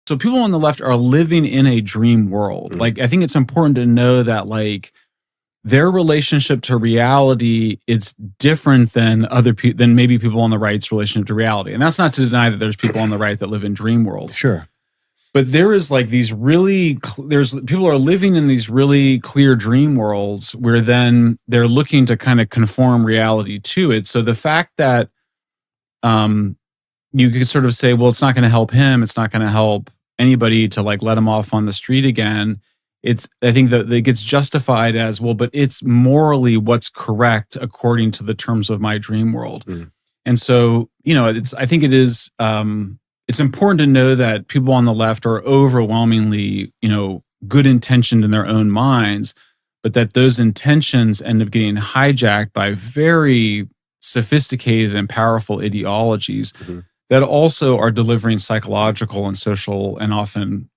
So people on the left are living in a dream world. Like, I think it's important to know that, like, their relationship to reality is different than than maybe people on the right's relationship to reality. And that's not to deny that there's people on the right that live in dream worlds. Sure. But there is like these people are living in these really clear dream worlds where then they're looking to kind of conform reality to it. So the fact that you could sort of say, well, it's not going to help him, it's not going to help anybody to like let him off on the street again. I think that it gets justified as, well, but it's morally what's correct according to the terms of my dream world. And so, I think it is, it's important to know that people on the left are overwhelmingly, good intentioned in their own minds, but that those intentions end up getting hijacked by very sophisticated and powerful ideologies that also are delivering psychological and social and often,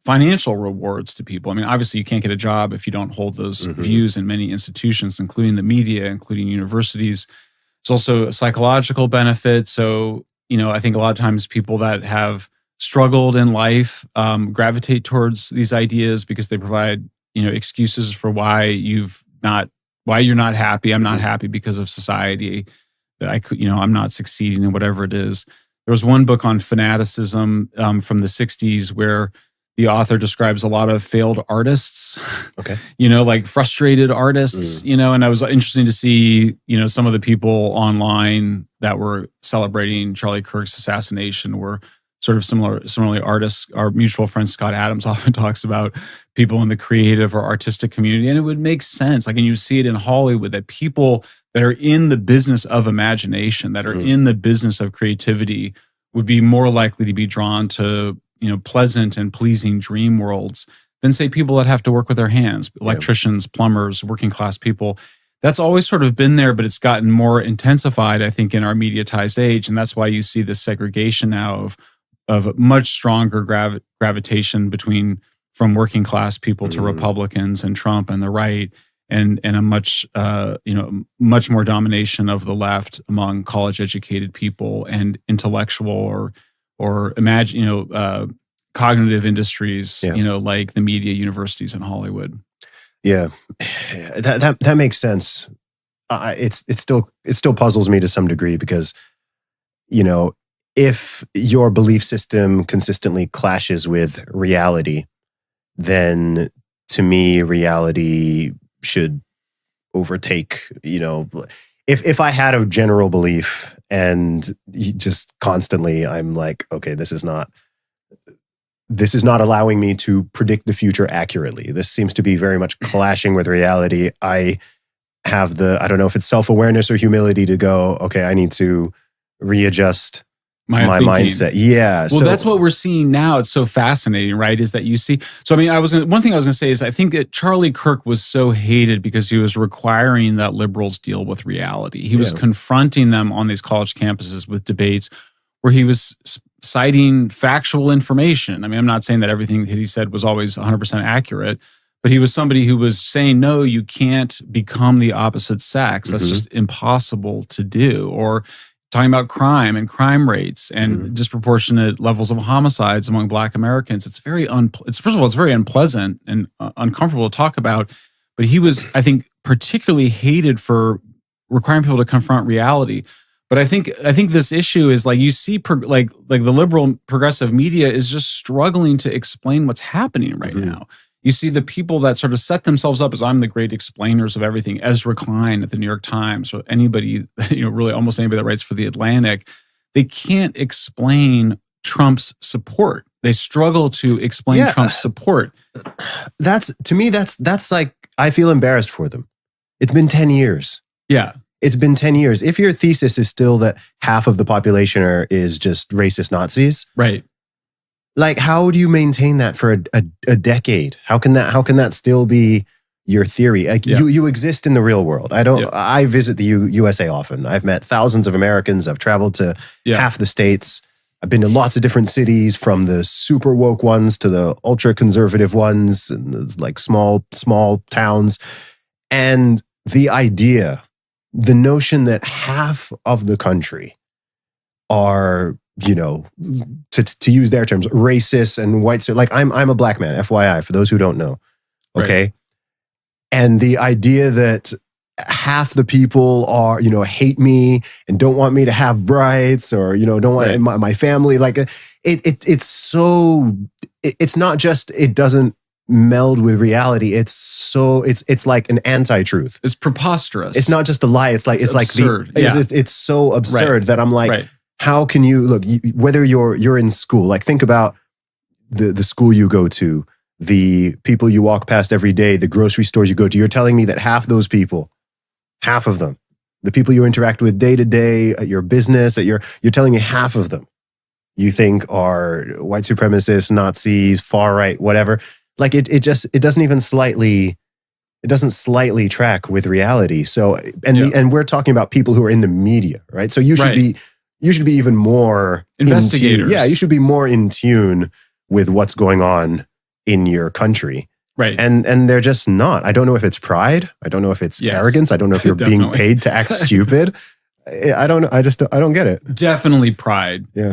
financial rewards to people. I mean, obviously you can't get a job if you don't hold those views in many institutions, including the media, including universities. It's also a psychological benefit. So, I think a lot of times people that have struggled in life gravitate towards these ideas because they provide, excuses for why you're not happy. I'm not happy because of society, that I'm not succeeding in whatever it is. There was one book on fanaticism from the 60s where the author describes a lot of failed artists, like frustrated artists, and I was interested to see, some of the people online that were celebrating Charlie Kirk's assassination were sort of similarly artists. Our mutual friend Scott Adams often talks about people in the creative or artistic community, and it would make sense. Like, and you see it in Hollywood, that people that are in the business of imagination, that are in the business of creativity, would be more likely to be drawn to pleasant and pleasing dream worlds than, say, people that have to work with their hands, electricians, plumbers, working class people. That's always sort of been there, but it's gotten more intensified, I think, in our mediatized age. And that's why you see this segregation now of much stronger gravitation from working class people to Republicans and Trump and the right, and a much more domination of the left among college educated people and intellectual or imagine, cognitive industries, like the media, universities, and Hollywood. Yeah, that makes sense. It still puzzles me to some degree because, if your belief system consistently clashes with reality, then to me, reality should overtake, if I had a general belief and just constantly I'm like, okay, this is not allowing me to predict the future accurately. This seems to be very much clashing with reality. I have I don't know if it's self-awareness or humility to go, okay, I need to readjust my mindset. Yeah. Well, that's what we're seeing now. It's so fascinating, right? Is that you see, so I mean, one thing I was going to say is I think that Charlie Kirk was so hated because he was requiring that liberals deal with reality. He was confronting them on these college campuses with debates where he was citing factual information. I mean, I'm not saying that everything that he said was always 100% accurate, but he was somebody who was saying, no, you can't become the opposite sex. That's just impossible to do. Or talking about crime and crime rates and disproportionate levels of homicides among Black Americans. It's very first of all, it's very unpleasant and uncomfortable to talk about. But he was, I think, particularly hated for requiring people to confront reality. But I think this issue is like you see, like the liberal progressive media is just struggling to explain what's happening right now. You see the people that sort of set themselves up as I'm the great explainers of everything, Ezra Klein at the New York Times, or anybody, really almost anybody that writes for The Atlantic, they can't explain Trump's support. They struggle to explain Trump's support. To me, that's like, I feel embarrassed for them. It's been 10 years. Yeah. It's been 10 years. If your thesis is still that half of the population is just racist Nazis, right? Like, how do you maintain that for a decade? How can that still be your theory? Like, you exist in the real world. I visit the USA often. I've met thousands of Americans. I've traveled to half the states. I've been to lots of different cities, from the super woke ones to the ultra conservative ones, and like small towns. And the notion that half of the country are you know, to use their terms, racist and white. Like I'm a black man, FYI, for those who don't know. Okay. Right. And the idea that half the people are, you know, hate me and don't want me to have rights, or, you know, don't want my family. Like it's not just, it doesn't meld with reality. It's like an anti-truth. It's preposterous. It's not just a lie. It's like absurd. It's so absurd that I'm like, how can you look, whether you're in school, like think about the school you go to, the people you walk past every day, the grocery stores you go to. You're telling me that half those people, half of them, the people you interact with day to day at your business, you're telling me half of them you think are white supremacists, Nazis, far right, whatever. Like it doesn't slightly track with reality. So, and we're talking about people who are in the media, right? So you should be even more investigators. You should be more in tune with what's going on in your country. Right. And they're just not. I don't know if it's pride. I don't know if it's arrogance. I don't know if you're being paid to act stupid. I don't know. I don't get it. Definitely pride. Yeah.